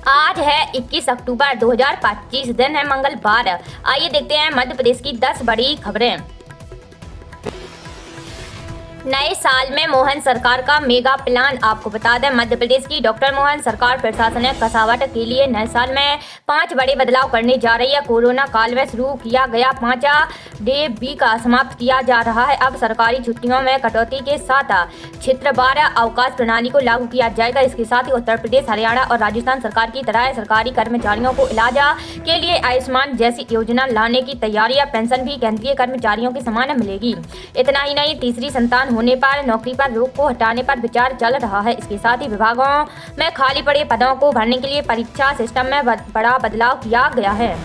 आज है 21 अक्टूबर 2025, दिन है मंगलवार। आइए देखते हैं मध्य प्रदेश की 10 बड़ी खबरें। नए साल में मोहन सरकार का मेगा प्लान। आपको बता दें, मध्य प्रदेश की डॉक्टर मोहन सरकार प्रशासनिक कसावट के लिए नए साल में 5 बड़े बदलाव करने जा रही है। कोरोना काल में शुरू किया गया 5 डे वीक समाप्त किया जा रहा है। अब सरकारी छुट्टियों में कटौती के साथ क्षेत्रवार अवकाश प्रणाली को लागू किया जाएगा। इसके साथ ही उत्तर प्रदेश, हरियाणा और राजस्थान सरकार की तरह सरकारी कर्मचारियों को इलाज के लिए आयुष्मान जैसी योजना लाने की तैयारी है। पेंशन भी केंद्रीय कर्मचारियों के समान मिलेगी। इतना ही नहीं, तीसरी संतान होने पर नौकरी पर रोक को हटाने पर विचार चल रहा है। इसके साथ ही विभागों में खाली पड़े पदों को भरने के लिए परीक्षा सिस्टम में बड़ा बदलाव किया गया है।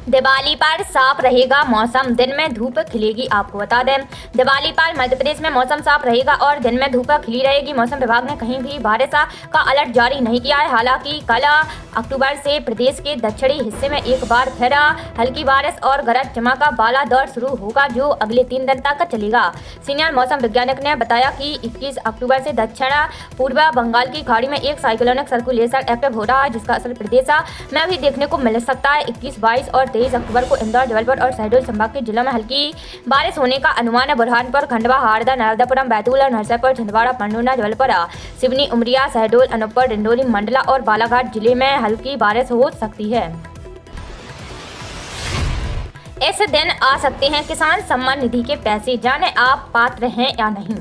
दिवाली पर साफ रहेगा मौसम, दिन में धूप खिलेगी। आपको बता दें, दिवाली पर मध्य प्रदेश में मौसम साफ रहेगा और दिन में धूप खिली रहेगी। मौसम विभाग ने कहीं भी बारिश का अलर्ट जारी नहीं किया है। हालांकि कल अक्टूबर से प्रदेश के दक्षिणी हिस्से में एक बार फिर हल्की बारिश और गरज चमक का बाला दौर शुरू होगा, जो अगले 3 दिन तक चलेगा। सीनियर मौसम वैज्ञानिक ने बताया कि 21 अक्टूबर से दक्षिण पूर्व बंगाल की खाड़ी में एक साइक्लोनिक सर्कुलेशन एक्टिव हो रहा है, जिसका असर प्रदेश में भी देखने को मिल सकता है। 21, 22 और 23 अक्टूबर को इंदौर, जबलपुर और शहडोल संभाग के जिलों में हल्की बारिश होने का अनुमान है। बुरहानपुर, खंडवा, हावड़ा, नर्मदापुरम, बैतूल और नरसिंहपुर, छिंदवाड़ा, पन्ना, जबलपुर, सिवनी, उमरिया, शहडोल, अनूपपुर, डिंडोरी, मंडला और बालाघाट जिले में हल्की बारिश हो सकती है। इस दिन आ सकते हैं किसान सम्मान निधि के पैसे, जाने आप पात्र हैं या नहीं।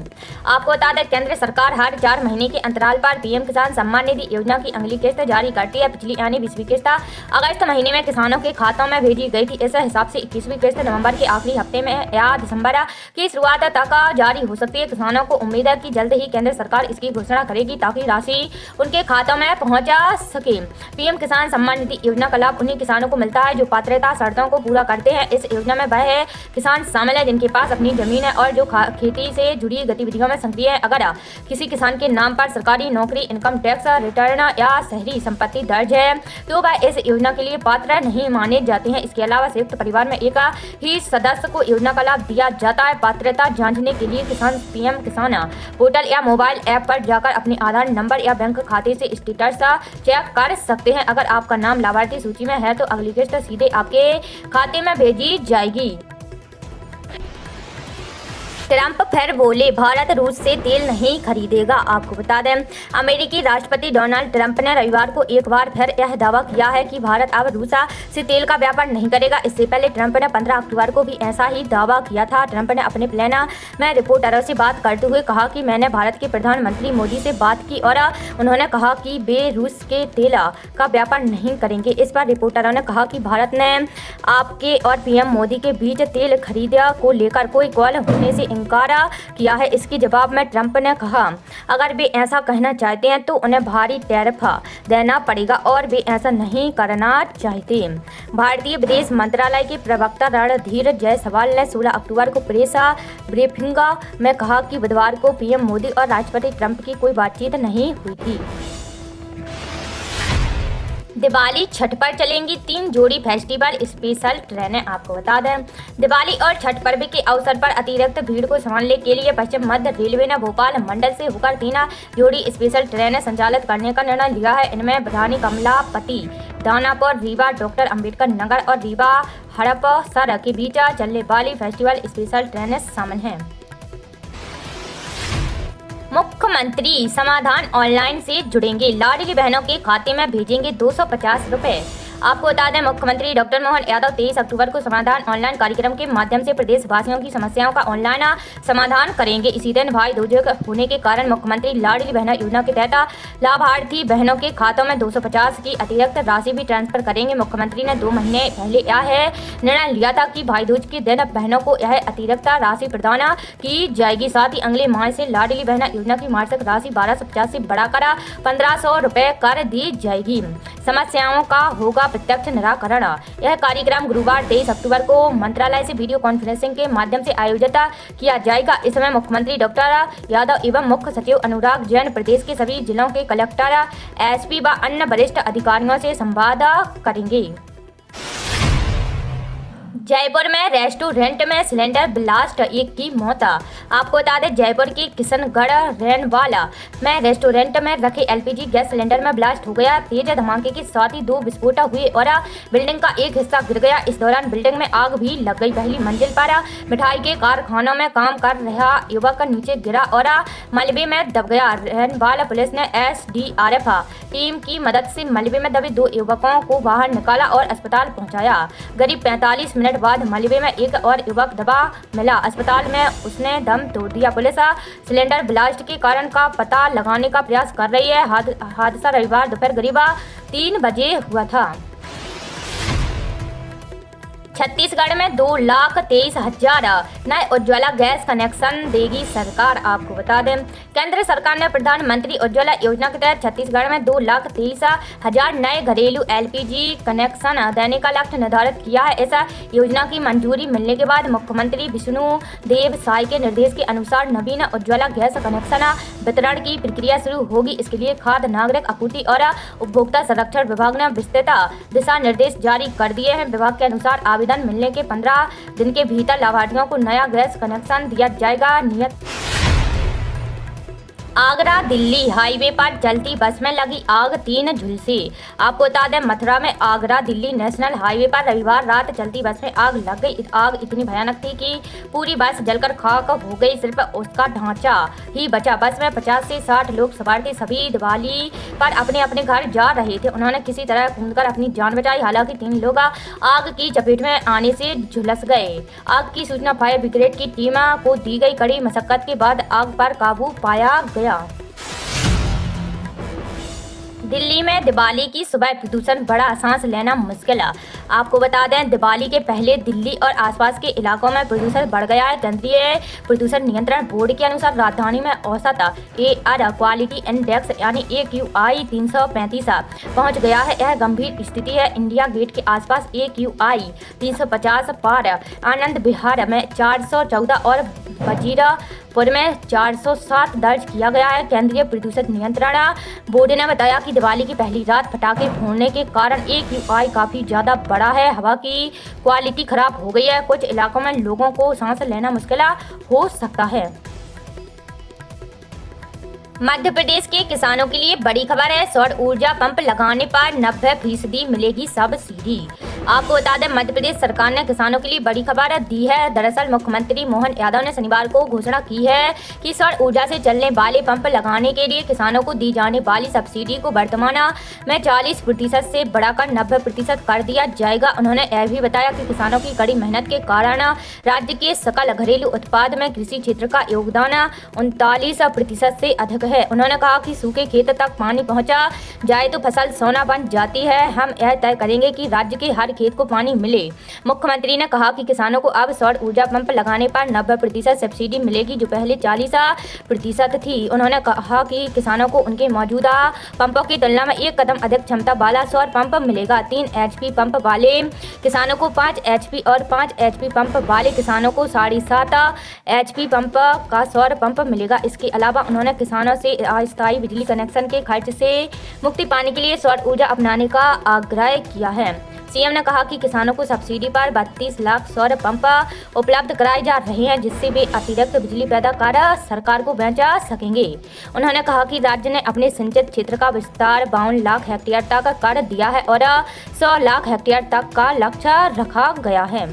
आपको बता दें, केंद्र सरकार हर 4 महीने के अंतराल पर पीएम किसान सम्मान निधि योजना की अगली किस्त जारी करती है। पिछली यानी 20वीं किस्त अगस्त महीने में किसानों के खातों में भेजी गई थी। इस हिसाब से 21वीं किस्त नवंबर के आखिरी हफ्ते में या दिसंबर की शुरुआत तक जारी हो सकती है। किसानों को उम्मीद है कि जल्द ही केंद्र सरकार इसकी घोषणा करेगी, ताकि राशि उनके खातों में पहुँच सके। पीएम किसान सम्मान निधि योजना का लाभ उन्हीं किसानों को मिलता है जो पात्रता शर्तों को पूरा करते हैं। इस योजना में वह किसान शामिल है जिनके पास अपनी जमीन है और जो खेती से जुड़ी गतिविधियों में सक्रिय है। अगर किसी किसान के नाम पर सरकारी नौकरी, इनकम टैक्स रिटर्न या शहरी संपत्ति दर्ज है तो वह इस योजना के लिए पात्र नहीं माने जाते हैं। इसके अलावा संयुक्त परिवार में एक ही सदस्य को योजना का लाभ दिया जाता है। पात्रता जांचने के लिए किसान पीएम किसान पोर्टल या मोबाइल ऐप पर जाकर अपने आधार नंबर या बैंक खाते से स्टेटस चेक कर सकते हैं। अगर आपका नाम लाभार्थी सूची में है तो अगली किस्त सीधे आपके खाते में भेजी जाएगी। ट्रंप फिर बोले, भारत रूस से तेल नहीं खरीदेगा। आपको बता दें, अमेरिकी राष्ट्रपति डोनाल्ड ट्रंप ने रविवार को एक बार फिर यह दावा किया है कि भारत अब रूस से तेल का व्यापार नहीं करेगा। इससे पहले ट्रंप ने 15 अक्टूबर को भी ऐसा ही दावा किया था। ट्रंप ने अपने प्लान में रिपोर्टरों से बात करते हुए कहा कि मैंने भारत के प्रधानमंत्री मोदी से बात की और उन्होंने कहा कि वे रूस के तेल का व्यापार नहीं करेंगे। इस पर रिपोर्टरों ने कहा कि भारत ने आपके और पीएम मोदी के बीच तेल खरीद को लेकर कोई कॉल होने से इनकार किया है। इसके जवाब में ट्रंप ने कहा, अगर वे ऐसा कहना चाहते हैं तो उन्हें भारी टैरिफ देना पड़ेगा और वे ऐसा नहीं करना चाहते। भारतीय विदेश मंत्रालय के प्रवक्ता रणधीर जायसवाल ने 16 अक्टूबर को प्रेस ब्रीफिंग में कहा कि बुधवार को पीएम मोदी और राष्ट्रपति ट्रंप की कोई बातचीत नहीं हुई थी। दिवाली छठ पर चलेंगी 3 जोड़ी फेस्टिवल स्पेशल ट्रेनें। आपको बता दें, दिवाली और छठ पर्व के अवसर पर अतिरिक्त भीड़ को संभालने के लिए पश्चिम मध्य रेलवे ने भोपाल मंडल से होकर 3 जोड़ी स्पेशल ट्रेनें संचालित करने का निर्णय लिया है। इनमें रानी कमलापति, दानापुर, रीवा, डॉक्टर अंबेडकर नगर और रीवा हड़पसर के बीच चलने वाली फेस्टिवल स्पेशल ट्रेनें शामिल हैं। मुख्यमंत्री समाधान ऑनलाइन से जुड़ेंगे, लाडली बहनों के खाते में भेजेंगे 250 रुपए। आपको बता दें, मुख्यमंत्री डॉक्टर मोहन यादव 23 अक्टूबर को समाधान ऑनलाइन कार्यक्रम के माध्यम से प्रदेश वासियों की समस्याओं का ऑनलाइन समाधान करेंगे। इसी दिन भाई दूज होने के कारण मुख्यमंत्री लाडली बहना योजना के तहत लाभार्थी बहनों के खातों में 250 की अतिरिक्त राशि भी ट्रांसफर करेंगे। मुख्यमंत्री ने 2 महीने पहले यह निर्णय लिया था कि भाई दूज के दिन बहनों को यह अतिरिक्त राशि प्रदान की जाएगी। साथ ही अगले माह से लाडली बहना योजना की मासिक राशि 1250 से बढ़ाकर 1500 रुपए कर दी जाएगी। समस्याओं का होगा प्रत्यक्ष निराकरण। यह कार्यक्रम गुरुवार 23 अक्टूबर को मंत्रालय से वीडियो कॉन्फ्रेंसिंग के माध्यम से आयोजित किया जाएगा। इस समय मुख्यमंत्री डॉक्टर यादव एवं मुख्य सचिव अनुराग जैन प्रदेश के सभी जिलों के कलेक्टर, एसपी व अन्य वरिष्ठ अधिकारियों से संवाद करेंगे। जयपुर में रेस्टोरेंट में सिलेंडर ब्लास्ट, एक की मौत। आपको बता दें, जयपुर की किशनगढ़ रेनवाला में रेस्टोरेंट में रखे एलपीजी गैस सिलेंडर में ब्लास्ट हो गया। तेज धमाके के साथ ही 2 विस्फोट हुए और बिल्डिंग का एक हिस्सा गिर गया। इस दौरान बिल्डिंग में आग भी लग गई। पहली मंजिल पर मिठाई के कारखानों में काम कर रहा युवक नीचे गिरा और मलबे में दब गया। रेनवाला पुलिस ने एसडीआरएफ टीम की मदद से मलबे में दबे 2 युवकों को बाहर निकाला और अस्पताल पहुंचाया। करीब 45 मिनट बाद मलबे में एक और युवक दबा मिला। अस्पताल में उसने दम तोड़ दिया। पुलिस सिलेंडर ब्लास्ट के कारण का पता लगाने का प्रयास कर रही है। हादसा रविवार दोपहर करीब 3 बजे हुआ था। छत्तीसगढ़ में 2,23,000 नए उज्ज्वला गैस कनेक्शन देगी सरकार। आपको बता दें, केंद्र सरकार ने प्रधानमंत्री उज्ज्वला योजना के तहत छत्तीसगढ़ में 2,23,000 नए घरेलू एलपीजी कनेक्शन देने का लक्ष्य निर्धारित किया है। इस योजना की मंजूरी मिलने के बाद मुख्यमंत्री विष्णुदेव साय के निर्देश के अनुसार नवीन उज्ज्वला गैस कनेक्शन वितरण की प्रक्रिया शुरू होगी। इसके लिए खाद्य नागरिक आपूर्ति और उपभोक्ता संरक्षण विभाग ने विस्तृत दिशा निर्देश जारी कर दिए हैं। विभाग के अनुसार आवेदन मिलने के 15 दिन के भीतर लाभार्थियों को नया गैस कनेक्शन दिया जाएगा। नियत आगरा दिल्ली हाईवे पर चलती बस में लगी आग, 3 झुलसे। आपको बता दें, मथुरा में आगरा दिल्ली नेशनल हाईवे पर रविवार रात चलती बस में आग लग गई। आग इतनी भयानक थी कि पूरी बस जलकर खाक हो गई। सिर्फ उसका ढांचा ही बचा। बस में 50 से 60 लोग सवार थे। सभी दिवाली पर अपने अपने घर जा रहे थे। उन्होंने किसी तरह कूदकर अपनी जान बचाई। हालांकि 3 लोग आग की चपेट में आने से झुलस गए। आग की सूचना फायर ब्रिगेड की टीम को दी गई। कड़ी मशक्कत के बाद आग पर काबू पाया गया। दिल्ली में दिवाली की सुबह प्रदूषण बढ़ा, सांस लेना मुश्किल। आपको बता दें, दिवाली के पहले दिल्ली और आसपास के इलाकों में प्रदूषण बढ़ गया है। केंद्रीय प्रदूषण नियंत्रण बोर्ड के अनुसार राजधानी में औसत एयर क्वालिटी इंडेक्स यानी AQI 335 पहुंच गया है। यह गंभीर स्थिति है। इंडिया गेट के आसपास AQI 350 पार। आनंद विहार में 414 और वजीरपुर में 407 दर्ज किया गया है। केंद्रीय प्रदूषण नियंत्रण बोर्ड ने बताया कि दिवाली की पहली रात पटाखे फोड़ने के कारण AQI काफी ज्यादा बढ़ा है। हवा की क्वालिटी खराब हो गई है। कुछ इलाकों में लोगों को सांस लेना मुश्किल हो सकता है। मध्य प्रदेश के किसानों के लिए बड़ी खबर है। सौर ऊर्जा पंप लगाने पर 90% मिलेगी सब्सिडी। आपको बता दें, मध्य प्रदेश सरकार ने किसानों के लिए बड़ी खबर दी है। दरअसल मुख्यमंत्री मोहन यादव ने शनिवार को घोषणा की है कि सौर ऊर्जा से चलने वाले पंप लगाने के लिए किसानों को दी जाने वाली सब्सिडी को वर्तमान में 40% से बढ़ाकर 90% कर दिया जाएगा। उन्होंने यह भी बताया कि किसानों की कड़ी मेहनत के कारण राज्य के सकल घरेलू उत्पाद में कृषि क्षेत्र का योगदान 39% से अधिक है। उन्होंने कहा कि सूखे खेत तक पानी पहुंचा जाए तो फसल सोना बन जाती है। हम यह तय करेंगे कि राज्य के हर खेत को पानी मिले। मुख्यमंत्री ने कहा कि किसानों को अब सौर ऊर्जा पंप लगाने पर 90% सब्सिडी मिलेगी, जो पहले 40% थी। उन्होंने कहा कि किसानों को उनके मौजूदा पंपों की तुलना में 1 कदम अधिक क्षमता वाला सौर पंप मिलेगा। 3 HP पंप वाले किसानों को 5 HP और 5 HP पंप वाले किसानों को 7.5 HP पंप का सौर पंप मिलेगा। इसके अलावा उन्होंने किसानों से अस्थायी बिजली कनेक्शन के खर्च से मुक्ति पाने के लिए सौर ऊर्जा अपनाने का आग्रह किया है। सीएम ने कहा कि किसानों को सब्सिडी पर 32 लाख सौर पंप उपलब्ध कराए जा रहे हैं, जिससे वे अतिरिक्त बिजली पैदा कर सरकार को बेचा सकेंगे। उन्होंने कहा कि राज्य ने अपने सिंचित क्षेत्र का विस्तार 52 लाख हेक्टेयर तक कर दिया है और 100 लाख हेक्टेयर तक का लक्ष्य रखा गया है।